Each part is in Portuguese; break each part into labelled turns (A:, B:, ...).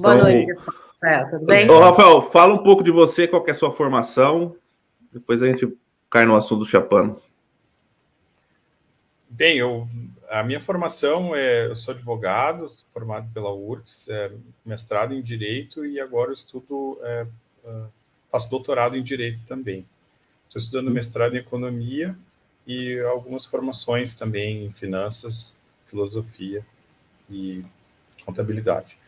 A: Boa
B: Então,
A: noite, Rafael, tudo bem?
B: Ô, Rafael, fala um pouco de você, qual que é a sua formação, depois a gente cai no assunto do Chapano.
C: Bem, a minha formação eu sou advogado, formado pela URGS, mestrado em Direito e agora eu estudo, faço doutorado em Direito também. Estou estudando mestrado em Economia e algumas formações também em Finanças, Filosofia e Contabilidade.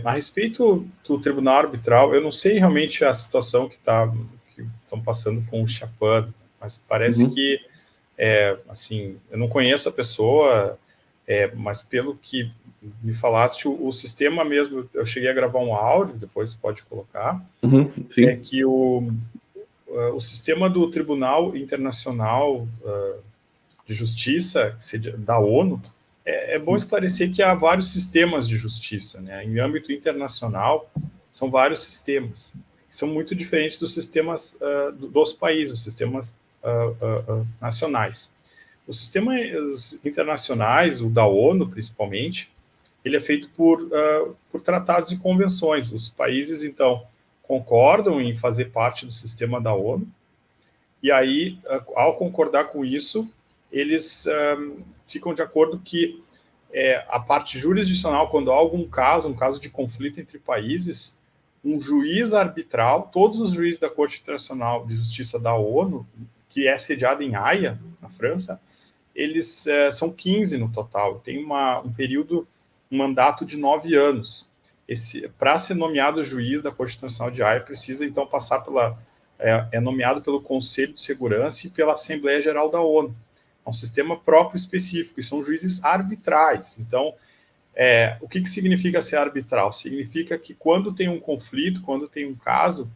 C: A respeito do Tribunal Arbitral, eu não sei realmente a situação que estão passando com o Chapano, mas parece que assim, eu não conheço a pessoa, mas pelo que me falaste, o sistema mesmo, eu cheguei a gravar um áudio, depois pode colocar,
B: Sim.
C: é que o sistema do Tribunal Internacional de Justiça, da ONU, é bom esclarecer que há vários sistemas de justiça, né? Em âmbito internacional, são vários sistemas, que são muito diferentes dos sistemas dos países, os sistemas nacionais. Os sistemas internacionais, o da ONU principalmente, ele é feito por tratados e convenções. Os países, então, concordam em fazer parte do sistema da ONU, e aí, ao concordar com isso, eles ficam de acordo que a parte jurisdicional, quando há algum caso, um caso de conflito entre países, um juiz arbitral, todos os juízes da Corte Internacional de Justiça da ONU, que é sediada em Haia, na França, eles são 15 no total, tem um período, um mandato de 9 anos. Para ser nomeado juiz da Corte Internacional de Haia, precisa então passar é nomeado pelo Conselho de Segurança e pela Assembleia Geral da ONU. É um sistema próprio específico, e são juízes arbitrais. Então, o que significa ser arbitral? Significa que quando tem um conflito, quando tem um caso,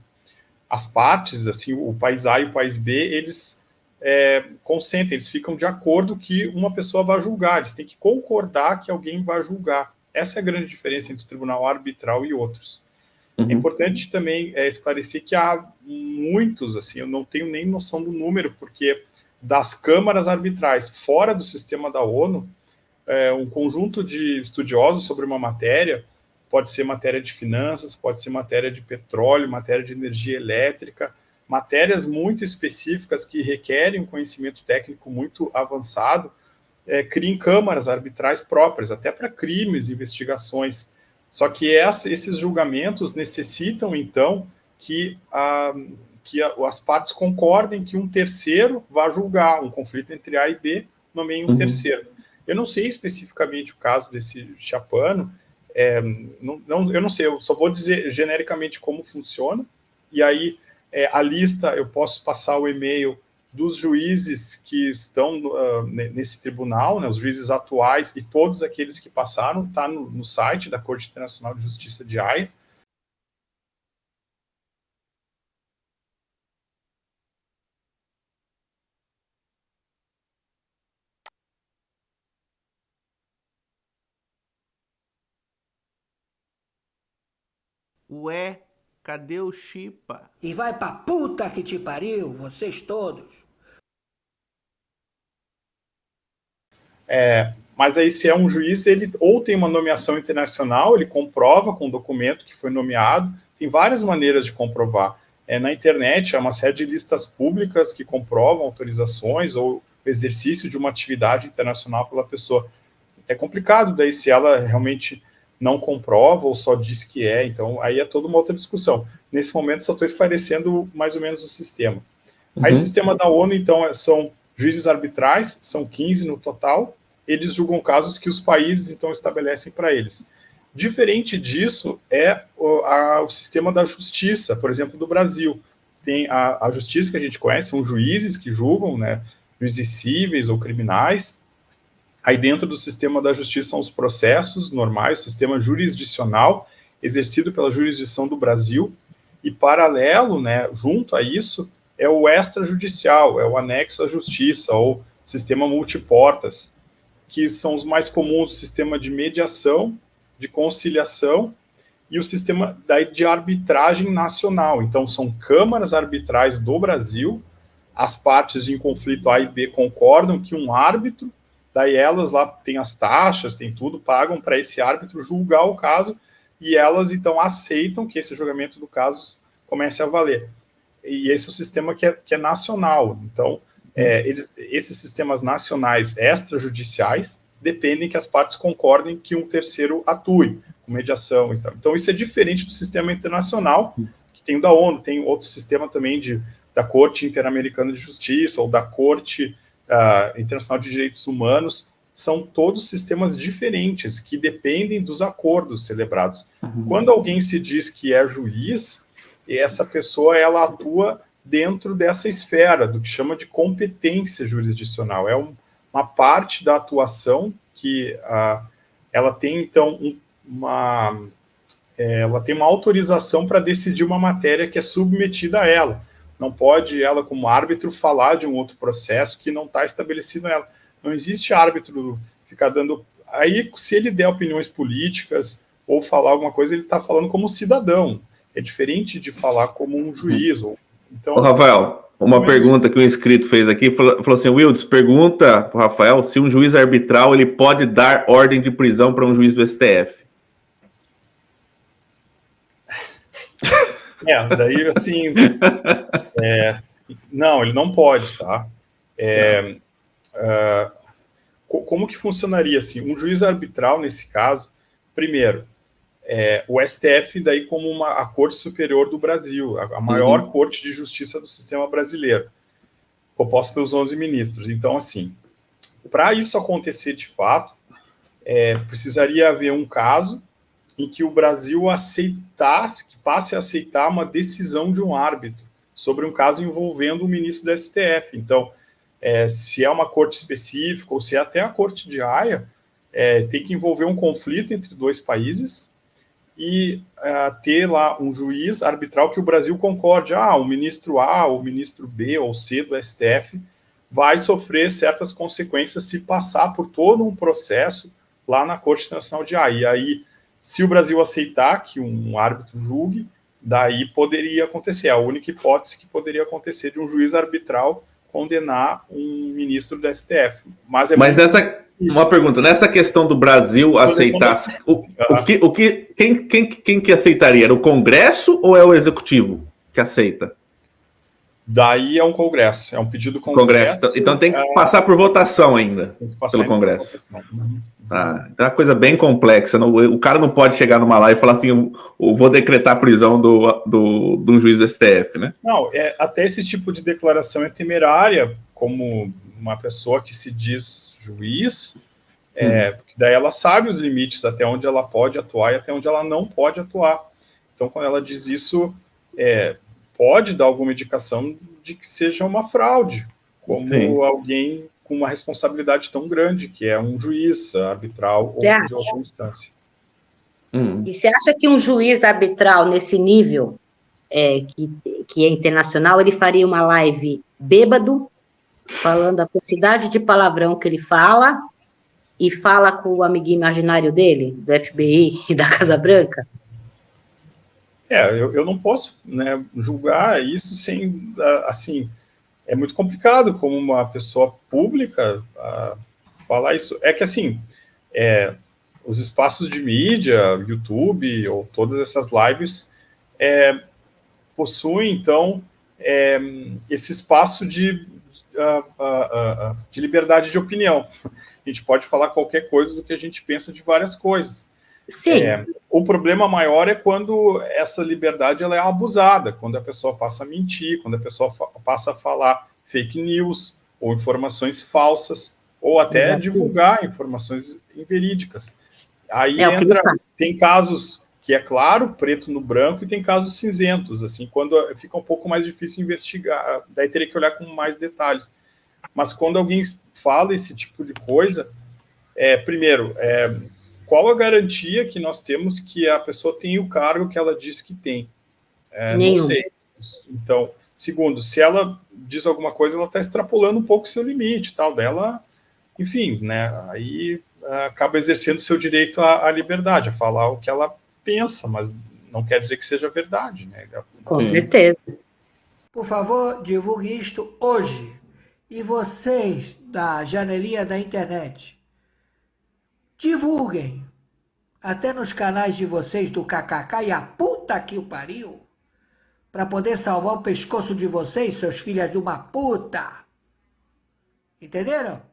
C: as partes, assim, o país A e o país B, eles consentem, eles ficam de acordo que uma pessoa vai julgar, eles têm que concordar que alguém vai julgar. Essa é a grande diferença entre o tribunal arbitral e outros. É importante também esclarecer que há muitos, assim, eu não tenho nem noção do número, porque das câmaras arbitrais fora do sistema da ONU, um conjunto de estudiosos sobre uma matéria, pode ser matéria de finanças, pode ser matéria de petróleo, matéria de energia elétrica, matérias muito específicas que requerem um conhecimento técnico muito avançado, criem câmaras arbitrais próprias, até para crimes, investigações. Só que esses julgamentos necessitam, então, que as partes concordem que um terceiro vá julgar um conflito entre A e B, nomeiem um terceiro. Eu não sei especificamente o caso desse Chapano, eu não sei, eu só vou dizer genericamente como funciona, e aí a lista, eu posso passar o e-mail dos juízes que estão nesse tribunal, né, os juízes atuais e todos aqueles que passaram, está no site da Corte Internacional de Justiça de Haia.
D: Ué, cadê o Chipa?
E: E vai pra puta que te pariu, vocês todos.
C: Mas aí, se é um juiz, ele ou tem uma nomeação internacional, ele comprova com o documento que foi nomeado. Tem várias maneiras de comprovar. Na internet, há uma série de listas públicas que comprovam autorizações ou exercício de uma atividade internacional pela pessoa. É complicado daí se ela realmente não comprova ou só diz que é, então aí é toda uma outra discussão. Nesse momento só estou esclarecendo mais ou menos o sistema. Aí o sistema da ONU, então, são juízes arbitrais, são 15 no total, eles julgam casos que os países, então, estabelecem para eles. Diferente disso é o sistema da justiça, por exemplo, do Brasil. Tem a justiça que a gente conhece, são juízes que julgam, né, juízes cíveis ou criminais. Aí dentro do sistema da justiça são os processos normais, o sistema jurisdicional, exercido pela jurisdição do Brasil, e paralelo, né, junto a isso, é o extrajudicial, é o anexo à justiça, ou sistema multiportas, que são os mais comuns, o sistema de mediação, de conciliação, e o sistema daí de arbitragem nacional. Então, são câmaras arbitrais do Brasil, as partes em conflito A e B concordam que um árbitro, daí elas lá têm as taxas, tem tudo, pagam para esse árbitro julgar o caso, e elas, então, aceitam que esse julgamento do caso comece a valer. E esse é o sistema que é nacional. Então, esses sistemas nacionais extrajudiciais dependem que as partes concordem que um terceiro atue, com mediação e tal. Então, isso é diferente do sistema internacional, que tem o da ONU, tem outro sistema também da Corte Interamericana de Justiça, ou da Corte Internacional de Direitos Humanos. São todos sistemas diferentes, que dependem dos acordos celebrados. Quando alguém se diz que é juiz, essa pessoa, ela atua dentro dessa esfera, do que chama de competência jurisdicional. É uma parte da atuação que ela tem, então, ela tem uma autorização para decidir uma matéria que é submetida a ela. Não pode ela, como árbitro, falar de um outro processo que não está estabelecido nela. Não existe árbitro ficar dando... Aí, se ele der opiniões políticas ou falar alguma coisa, ele está falando como cidadão. É diferente de falar como um juiz. Então,
B: Rafael, uma pergunta que um inscrito fez aqui, falou assim, Wildes, pergunta para o Rafael se um juiz arbitral ele pode dar ordem de prisão para um juiz do STF.
C: Daí, assim... não, ele não pode, tá? Como que funcionaria, assim? Um juiz arbitral, nesse caso, primeiro, o STF, daí como a Corte Superior do Brasil, a maior corte de justiça do sistema brasileiro, composta pelos 11 ministros. Então, assim, para isso acontecer de fato, precisaria haver um caso em que o Brasil aceitasse, que passe a aceitar uma decisão de um árbitro sobre um caso envolvendo um ministro do STF. Então, se é uma corte específica, ou se é até a Corte de Haia, tem que envolver um conflito entre dois países e ter lá um juiz arbitral que o Brasil concorde. O ministro A, o ministro B ou C do STF vai sofrer certas consequências se passar por todo um processo lá na Corte Internacional de Haia. E aí, se o Brasil aceitar que um árbitro julgue, daí poderia acontecer. A única hipótese que poderia acontecer de um juiz arbitral condenar um ministro do STF. Mas
B: uma pergunta, nessa questão do Brasil aceitar, quem que aceitaria? Era o Congresso ou é o Executivo que aceita?
C: Daí é um Congresso, é um pedido do Congresso.
B: Então tem que passar por votação ainda, pelo Congresso. Então é uma coisa bem complexa. O cara não pode chegar numa live e falar assim, eu vou decretar a prisão de um juiz do STF, né?
C: Não, até esse tipo de declaração é temerária, como uma pessoa que se diz juiz, porque daí ela sabe os limites, até onde ela pode atuar e até onde ela não pode atuar. Então, quando ela diz isso, pode dar alguma indicação de que seja uma fraude, como alguém com uma responsabilidade tão grande, que é um juiz arbitral ou de outra instância.
A: E você acha que um juiz arbitral nesse nível, que é internacional, ele faria uma live bêbado, falando a quantidade de palavrão que ele fala, e fala com o amiguinho imaginário dele, do FBI e da Casa Branca?
C: Eu não posso, né, julgar isso sem, assim, é muito complicado como uma pessoa pública falar isso. É que, assim, os espaços de mídia, YouTube, ou todas essas lives, possuem, então, esse espaço de liberdade de opinião. A gente pode falar qualquer coisa do que a gente pensa de várias coisas.
A: Sim.
C: O problema maior é quando essa liberdade ela é abusada, quando a pessoa passa a mentir, quando a pessoa passa a falar fake news, ou informações falsas, ou até divulgar informações inverídicas. Aí tem casos que é claro, preto no branco, e tem casos cinzentos, assim, quando fica um pouco mais difícil investigar, daí teria que olhar com mais detalhes. Mas quando alguém fala esse tipo de coisa, primeiro, qual a garantia que nós temos que a pessoa tem o cargo que ela diz que tem? Não sei. Então, segundo, se ela diz alguma coisa, ela está extrapolando um pouco o seu limite, tal, dela, enfim, né, aí acaba exercendo o seu direito à liberdade, a falar o que ela pensa, mas não quer dizer que seja verdade, né?
A: Com certeza.
E: Por favor, divulgue isto hoje. E vocês da janelinha da internet, divulguem. até nos canais de vocês do KKK e a puta que o pariu, para poder salvar o pescoço de vocês, seus filhos de uma puta. Entenderam?